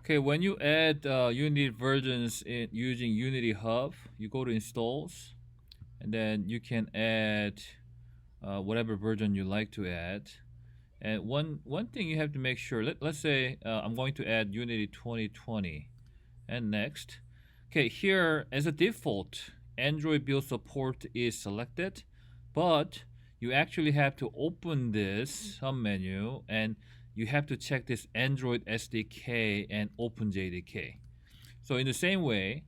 Okay, when you add Unity versions using Unity Hub, you go to installs, and then you can add whatever version you like to add. And one thing you have to make sure, let's say I'm going to add Unity 2020, and next. Okay, here as a default, Android build support is selected, but you actually have to open this submenu and you have to check this Android SDK and OpenJDK. So in the same way,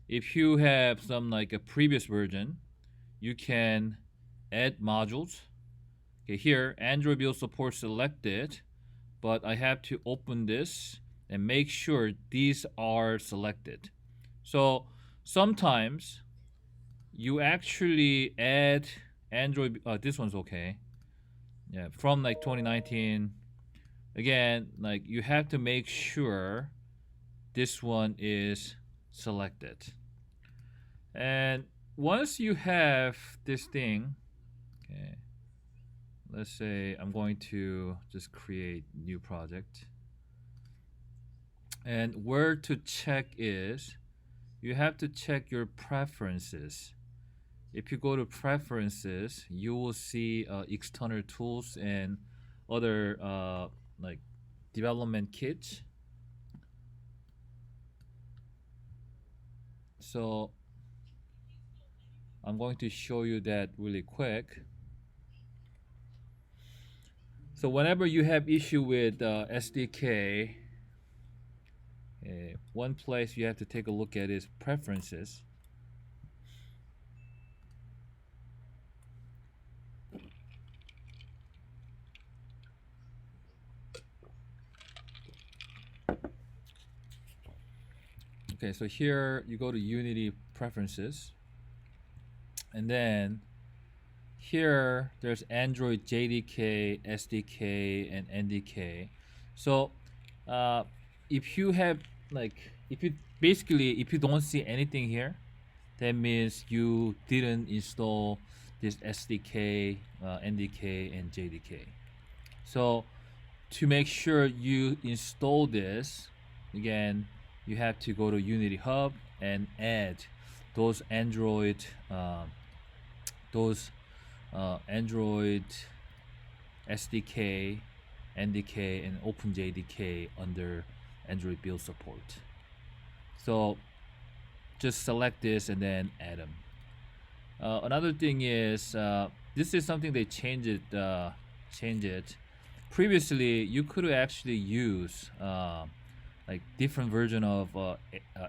if you have some like a previous version, you can add modules. Okay, here Android build support selected, but I have to open this and make sure these are selected. So sometimes you actually add Android. This one's okay. Yeah, from like 2019. Again, like you have to make sure this one is selected. And once you have this thing, okay, let's say I'm going to just create new project. And where to check is you have to check your preferences. If you go to preferences, you will see external tools and other like development kits. So I'm going to show you that really quick. So whenever you have issue with SDK, one place you have to take a look at is preferences. Okay, so here you go to Unity preferences, and then here there's Android JDK, SDK, and NDK. So if you have if you don't see anything here, that means you didn't install this SDK, NDK, and JDK. So to make sure you install this, again, you have to go to Unity Hub and add those Android SDK, NDK, and OpenJDK under Android build support. So just select this and then add them. Another thing is this is something they changed it. Previously, you could actually use like different version of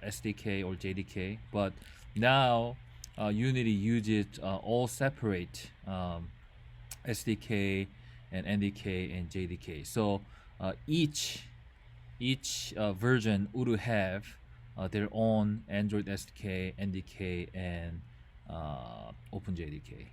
SDK or JDK, but now Unity uses all separate SDK and NDK and JDK. So each version would have their own Android SDK, NDK, and OpenJDK.